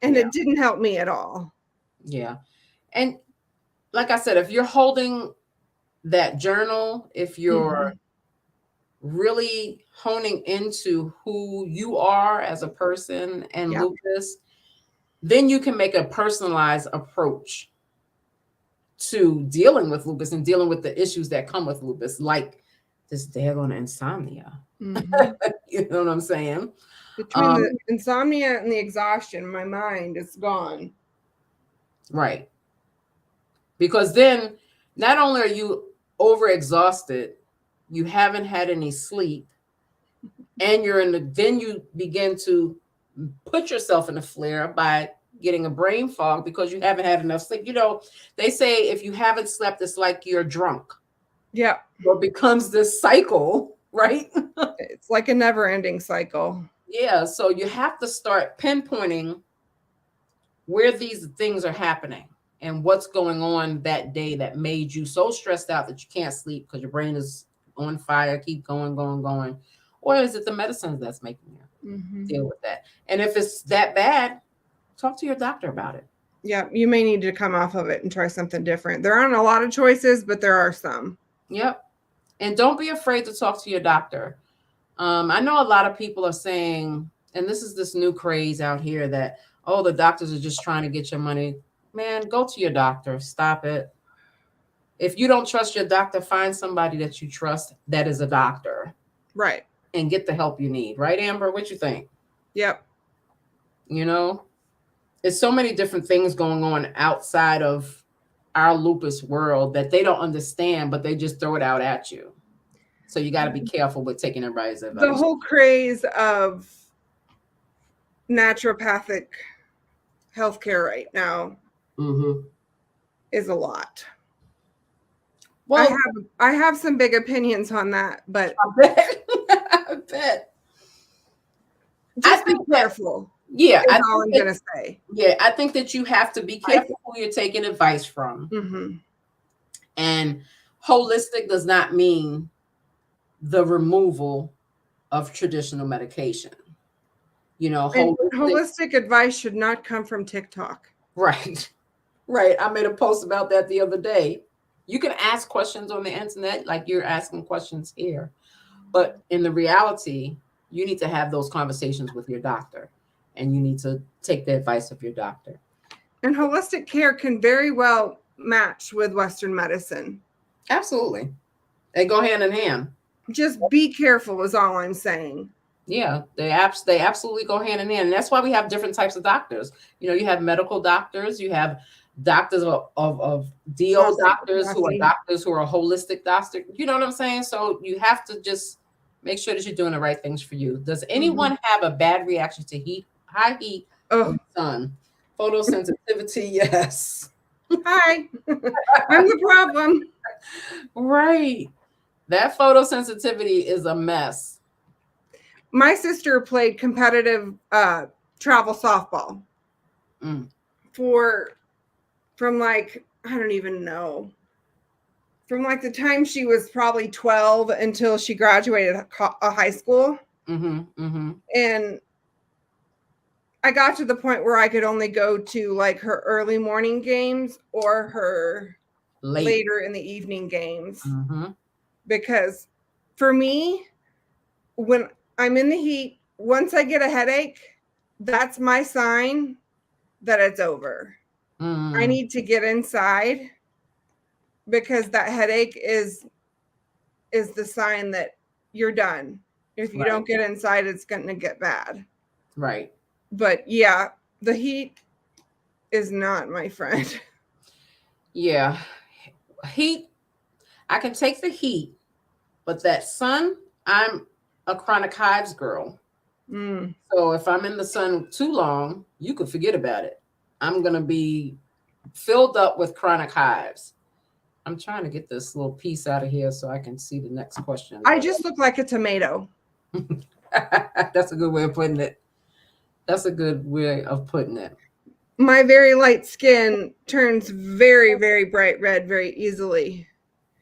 and it didn't help me at all. Yeah. And like I said, if you're holding that journal, if you're really honing into who you are as a person and lupus, then you can make a personalized approach to dealing with lupus and dealing with the issues that come with lupus, like this daggone insomnia. You know what I'm saying? Between the insomnia and the exhaustion, my mind is gone. Right. Because then not only are you overexhausted, you haven't had any sleep, and then you begin to put yourself in a flare by getting a brain fog because you haven't had enough sleep. They say if you haven't slept, it's like you're drunk. Yeah. Or becomes this cycle, right? It's like a never-ending cycle. Yeah. So you have to start pinpointing where these things are happening and what's going on that day that made you so stressed out that you can't sleep because your brain is on fire, keep going. Or is it the medicines that's making you deal with that? And if it's that bad, talk to your doctor about it. Yeah, you may need to come off of it and try something different. There aren't a lot of choices, but there are some. Yep. And don't be afraid to talk to your doctor. I know a lot of people are saying, and this is this new craze out here that, oh, the doctors are just trying to get your money. Man, go to your doctor. Stop it. If you don't trust your doctor, find somebody that you trust that is a doctor. Right. And get the help you need. Right, Amber? What you think? Yep. There's so many different things going on outside of our lupus world that they don't understand, but they just throw it out at you. So you got to be careful with taking everybody's advice. The whole craze of naturopathic healthcare right now is a lot. Well, I have some big opinions on that, but I bet. Just be careful. Yeah, that's all I'm gonna say. Yeah, I think that you have to be careful who you're taking advice from. And holistic does not mean the removal of traditional medication. Holistic advice should not come from TikTok. Right. I made a post about that the other day. You can ask questions on the internet like you're asking questions here. But in the reality, you need to have those conversations with your doctor, and you need to take the advice of your doctor. And holistic care can very well match with Western medicine. Absolutely. They go hand in hand. Just be careful is all I'm saying. Yeah, they absolutely go hand in hand. And that's why we have different types of doctors. You have medical doctors, you have doctors of DO doctors who are doctors who are holistic doctors. You know what I'm saying? So you have to just make sure that you're doing the right things for you. Does anyone have a bad reaction to heat, high heat, or sun? Photosensitivity, yes. Hi, I'm the problem. Right. That photosensitivity is a mess. My sister played competitive travel softball from like, I don't even know, from like the time she was probably 12 until she graduated high school. And I got to the point where I could only go to like her early morning games or her later in the evening games. Because for me, when I'm in the heat, once I get a headache, that's my sign that it's over. I need to get inside because that headache is the sign that you're done. If you don't get inside, it's going to get bad. Right. But yeah, the heat is not my friend. Yeah. Heat, I can take the heat, but that sun, I'm a chronic hives girl. So if I'm in the sun too long, you could forget about it. I'm going to be filled up with chronic hives. I'm trying to get this little piece out of here so I can see the next question. I just look like a tomato. That's a good way of putting it. My very light skin turns very, very bright red very easily.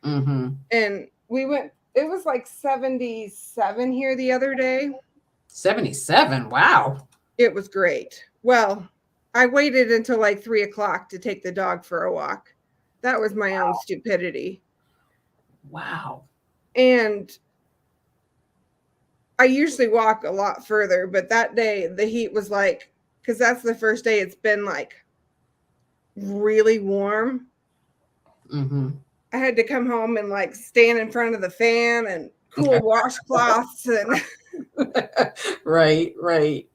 And it was like 77 here the other day. 77? Wow. It was great. Well, I waited until like 3 o'clock to take the dog for a walk. That was my own stupidity. Wow. And I usually walk a lot further, but that day the heat was like, because that's the first day it's been like really warm. I had to come home and like stand in front of the fan and cool washcloths and right.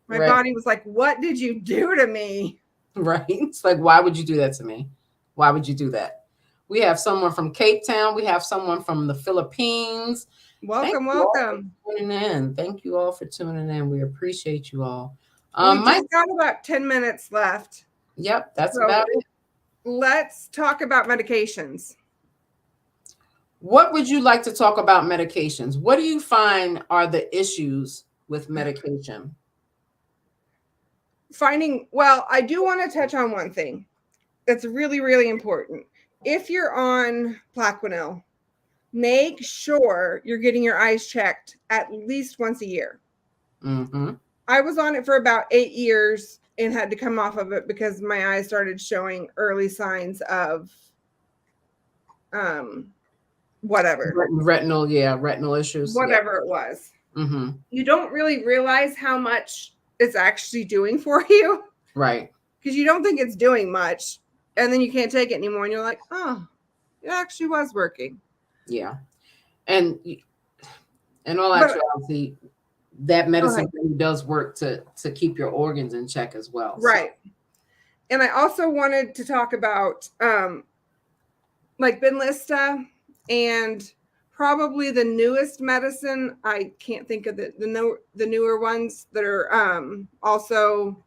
My body was like, what did you do to me? Right. It's like, why would you do that to me? Why would you do that? We have someone from Cape Town. We have someone from the Philippines. Welcome, welcome. Tuning in. Thank you all for tuning in. We appreciate you all. We just got about 10 minutes left. Yep, that's about it. Let's talk about medications. What would you like to talk about medications? What do you find are the issues with medication? Well, I do want to touch on one thing that's really, really important. If you're on Plaquenil, make sure you're getting your eyes checked at least once a year. Mm-hmm. I was on it for about 8 years and had to come off of it because my eyes started showing early signs of whatever. Retinal issues. Whatever it was. Mm-hmm. You don't really realize how much it's actually doing for you. Right. Because you don't think it's doing much. And then you can't take it anymore. And you're like, oh, it actually was working. Yeah. And in all actuality, that medicine really does work to keep your organs in check as well. Right. So. And I also wanted to talk about like Benlysta and probably the newest medicine. I can't think of the newer ones that are also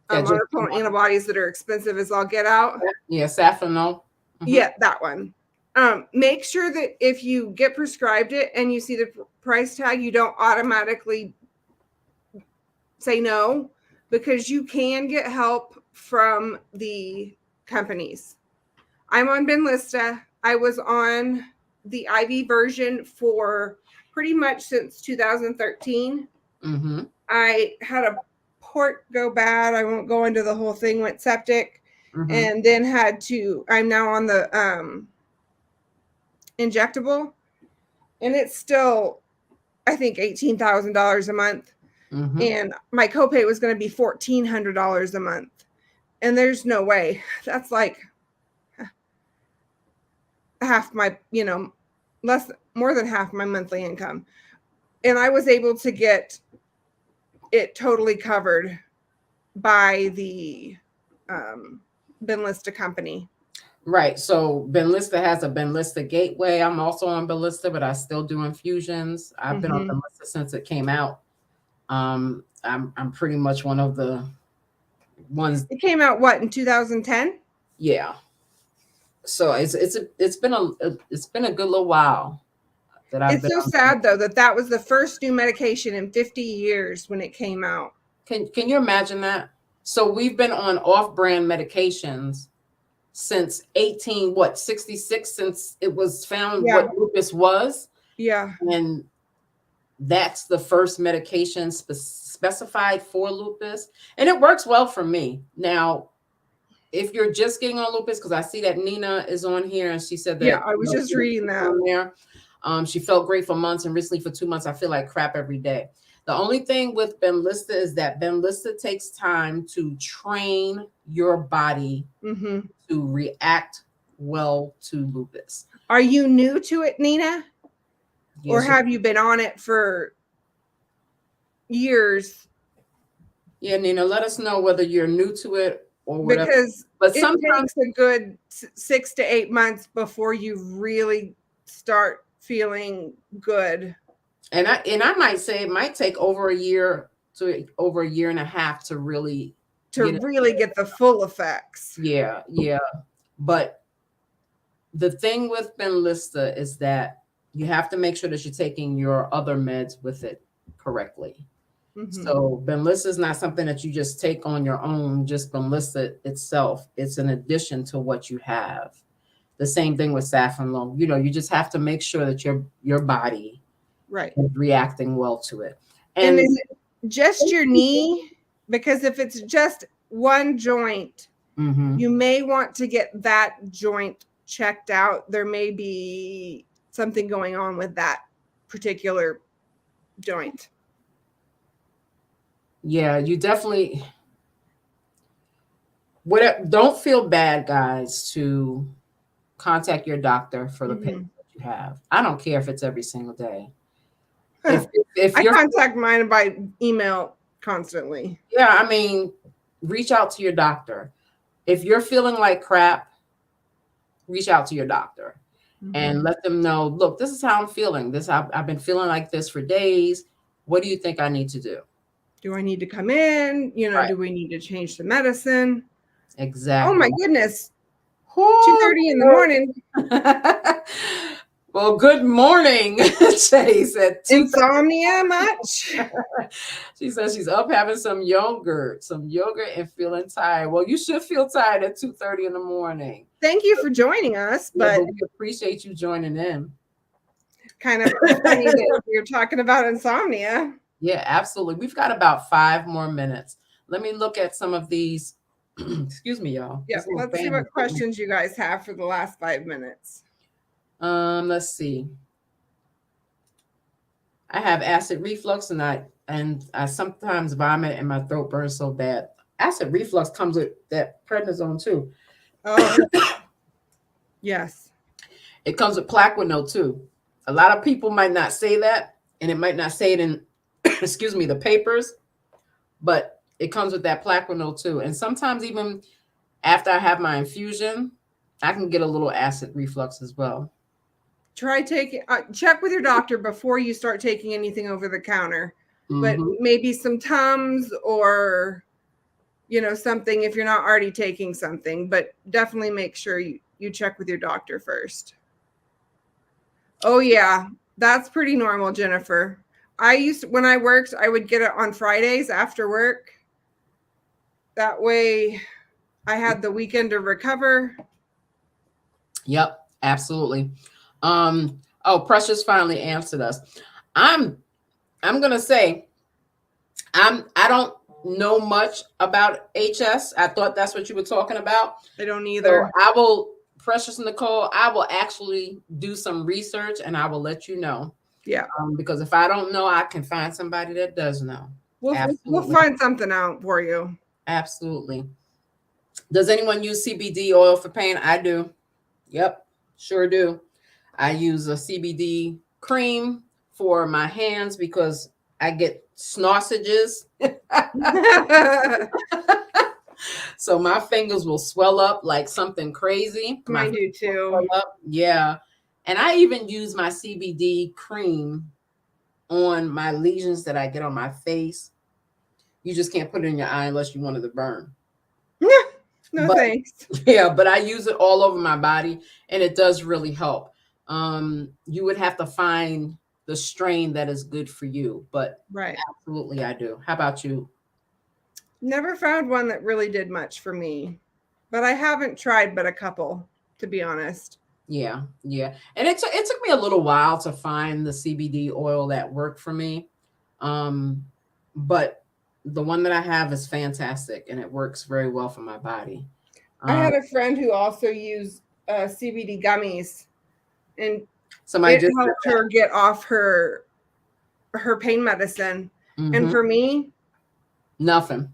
monoclonal antibodies that are expensive as all get out. Yeah, Safranol. Mm-hmm. Yeah, that one. Make sure that if you get prescribed it and you see the price tag, you don't automatically say no, because you can get help from the companies. I'm on Benlysta. I was on the IV version for pretty much since 2013. Mm-hmm. I had a port go bad. I won't go into the whole thing, went septic, and then I'm now on the injectable, and it's still, I think, $18,000 a month. Mm-hmm. And my copay was going to be $1,400 a month. And there's no way. That's like half my, more than half my monthly income. And I was able to get it totally covered by the Benlysta company. Right. So Benlysta has a Benlysta gateway. I'm also on Benlysta, but I still do infusions. I've been on Benlysta since it came out. I'm pretty much one of the ones. It came out what, in 2010? Yeah. So it's been a good little while that I've been. It's so sad though that was the first new medication in 50 years when it came out. Can you imagine that? So we've been on off-brand medications since 66, since it was found what lupus was. Yeah. And that's the first medication specified for lupus. And it works well for me. Now, if you're just getting on lupus, because I see that Nina is on here and she said that. Yeah, I was just reading that. There. She felt great for months, and recently for 2 months, I feel like crap every day. The only thing with Benlysta is that Benlysta takes time to train your body to react well to lupus. Are you new to it, Nina? Yes, or have you been on it for years? Yeah, Nina, let us know whether you're new to it or whatever. Because it takes a good 6 to 8 months before you really start feeling good. And I might say it might take over a year to over a year and a half to really get the full effects. Yeah. But the thing with Benlysta is that you have to make sure that you're taking your other meds with it correctly. So Benlysta is not something that you just take on your own, just Benlysta itself. It's an addition to what you have. The same thing with Safranol. You just have to make sure that your body is reacting well to it. And is it just your knee? Because if it's just one joint, you may want to get that joint checked out. There may be something going on with that particular joint. Yeah, you definitely. Don't feel bad, guys, to contact your doctor for the pain that you have. I don't care if it's every single day. If I contact mine by email constantly. Yeah, I mean, reach out to your doctor. If you're feeling like crap, reach out to your doctor and let them know, look, this is how I'm feeling. I've been feeling like this for days. What do you think I need to do? Do I need to come in? Right. Do we need to change the medicine? Exactly. Oh my goodness. 2:30 in the morning. Well, good morning. Shay said Insomnia much? She says she's up having some yogurt and feeling tired. Well, you should feel tired at 2:30 in the morning. Thank you for joining us, but we appreciate you joining in. Kind of funny that you're talking about insomnia. Yeah, absolutely. We've got about 5 more minutes. Let me look at some of these. Excuse me, y'all. Yeah, let's see what questions you guys have for the last 5 minutes. Let's see. I have acid reflux and I sometimes vomit and my throat burns so bad. Acid reflux comes with that prednisone too. Oh, yes. It comes with Plaquenil too. A lot of people might not say that, and it might not say it in, excuse me, the papers, but it comes with that Plaquenil too. And sometimes even after I have my infusion, I can get a little acid reflux as well. Try taking, check with your doctor before you start taking anything over the counter. But maybe some Tums or, something if you're not already taking something. But definitely make sure you check with your doctor first. Oh, yeah. That's pretty normal, Jennifer. When I worked, I would get it on Fridays after work. That way I had the weekend to recover. Yep, absolutely. Precious finally answered us. I'm gonna say I don't know much about HS. I thought that's what you were talking about. I don't either. So Precious Nicole, I will actually do some research and I will let you know. Yeah. Because if I don't know, I can find somebody that does know. We'll find something out for you. Absolutely. Does anyone use CBD oil for pain? I do. Yep, sure do. I use a CBD cream for my hands because I get sausages. So my fingers will swell up like something crazy. Mine do too. Yeah. And I even use my CBD cream on my lesions that I get on my face. You just can't put it in your eye unless you wanted to burn. Thanks. Yeah, but I use it all over my body and it does really help. You would have to find the strain that is good for you, but right. Absolutely I do. How about you? Never found one that really did much for me, but I haven't tried but a couple, to be honest. Yeah. And it took me a little while to find the CBD oil that worked for me. But the one that I have is fantastic and it works very well for my body. I had a friend who also used CBD gummies, and it helped her get off her pain medicine. And for me, nothing.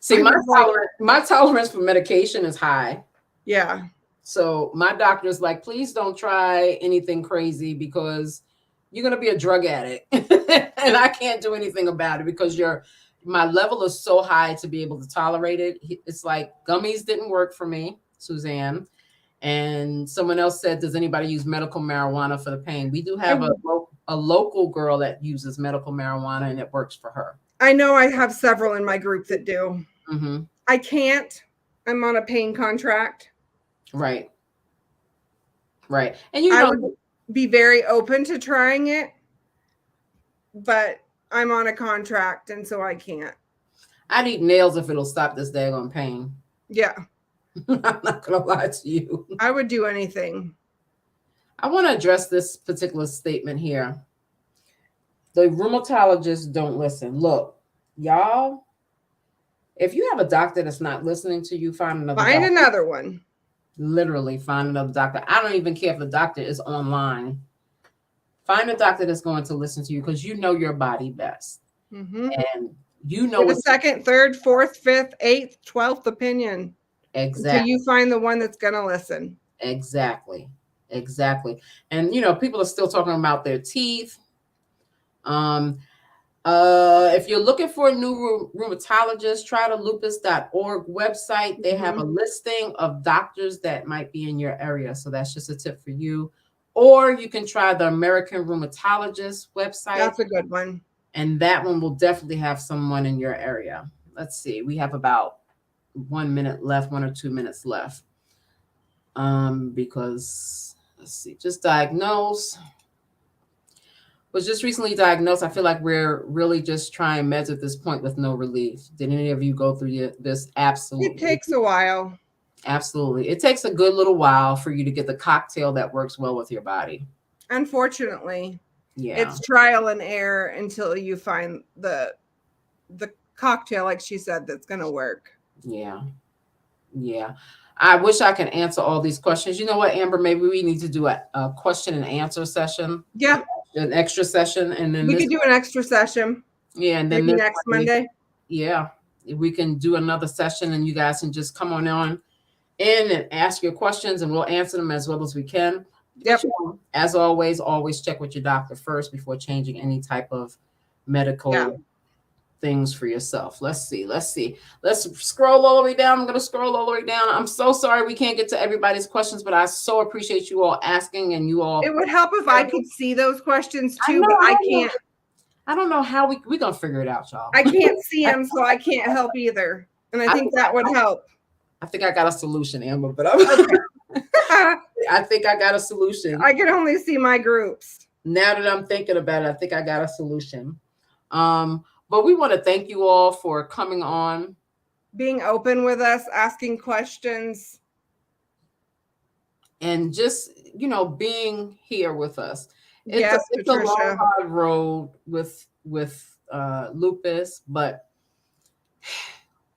See, my tolerance for medication is high. Yeah. So my doctor's like, please don't try anything crazy because you're going to be a drug addict. And I can't do anything about it because my level is so high to be able to tolerate it. It's like gummies didn't work for me, Suzanne. And someone else said, does anybody use medical marijuana for the pain? We do have a local girl that uses medical marijuana and it works for her. I know I have several in my group that do. Mm-hmm. I can't. I'm on a pain contract. Right. And I would be very open to trying it, but I'm on a contract and so I can't. I'd eat nails if it'll stop this daggone pain. Yeah. I'm not gonna lie to you. I would do anything. I want to address this particular statement here. The rheumatologists don't listen. Look, y'all, if you have a doctor that's not listening to you, find another one. Literally find another doctor. I don't even care if the doctor is online. Find a doctor that's going to listen to you because you know your body best. Mm-hmm. And you know the second, third, fourth, fifth, eighth, 12th opinion. Exactly. Until you find the one that's going to listen. Exactly. And, people are still talking about their teeth. If you're looking for a new rheumatologist, try the lupus.org website. They have a listing of doctors that might be in your area. So that's just a tip for you. Or you can try the American Rheumatologist website. That's a good one. And that one will definitely have someone in your area. Let's see. We have about 1 minute left, 1 or 2 minutes left. Because let's see, just diagnose. Was just recently diagnosed. I feel like we're really just trying meds at this point with no relief. Did any of you go through this? Absolutely. It takes a while. Absolutely. It takes a good little while for you to get the cocktail that works well with your body. Unfortunately. Yeah. It's trial and error until you find the cocktail, like she said, that's going to work. Yeah. Yeah. I wish I could answer all these questions. You know what, Amber? Maybe we need to do a question and answer session. Yeah. An extra session. And then we could do an extra session. Yeah. And then maybe next Monday. We can do another session and you guys can just come on in and ask your questions and we'll answer them as well as we can. Yep. But, as always check with your doctor first before changing any type of medical things for yourself. Let's see. Let's scroll all the way down. I'm going to scroll all the way down. I'm so sorry we can't get to everybody's questions, but I so appreciate you all asking and you all. It would help if I could see those questions too, but I can't. I don't know how we're going to figure it out, y'all. I can't see them, so I can't help either. And I think that would help. I think I got a solution, Amber, but I think I got a solution. I can only see my groups. Now that I'm thinking about it, I think I got a solution. But we want to thank you all for coming on. Being open with us, asking questions. And just, being here with us. Yes, it's a long, hard road with lupus, but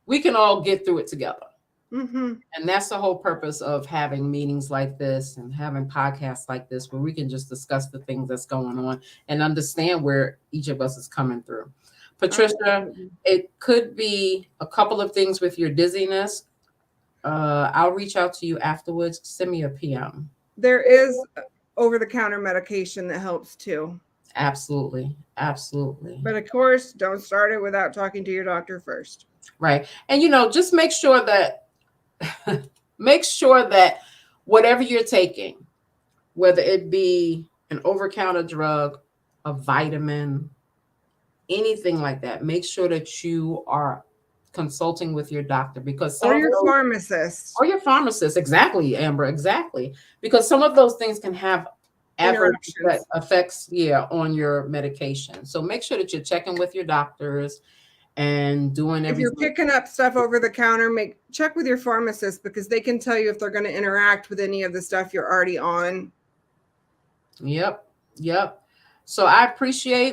we can all get through it together. Mm-hmm. And that's the whole purpose of having meetings like this and having podcasts like this, where we can just discuss the things that's going on and understand where each of us is coming through. Patricia, it could be a couple of things with your dizziness. I'll reach out to you afterwards. Send me a PM. There is over-the-counter medication that helps too. Absolutely. But of course, don't start it without talking to your doctor first. Right. And, just make sure that whatever you're taking, whether it be an over-the-counter drug, a vitamin, anything like that, make sure that you are consulting with your doctor, because pharmacist. Or your pharmacist. Exactly, Amber. Exactly. Because some of those things can have adverse effects on your medication. So make sure that you're checking with your doctors and doing everything. If you're picking up stuff over the counter, check with your pharmacist, because they can tell you if they're going to interact with any of the stuff you're already on. Yep. So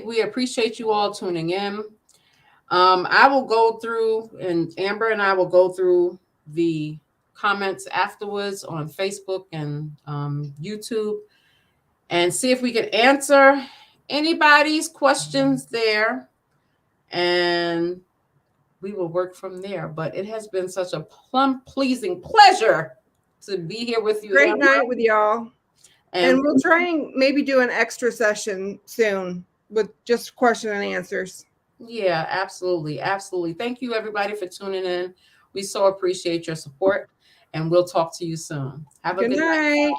we appreciate you all tuning in. I will go through, and Amber and I will go through the comments afterwards on Facebook and YouTube and see if we can answer anybody's questions there. And we will work from there. But it has been such a pleasing pleasure to be here with you. Great night with y'all. And we'll try and maybe do an extra session soon with just question and answers. Yeah, absolutely. Thank you, everybody, for tuning in. We so appreciate your support, and we'll talk to you soon. Have a good night.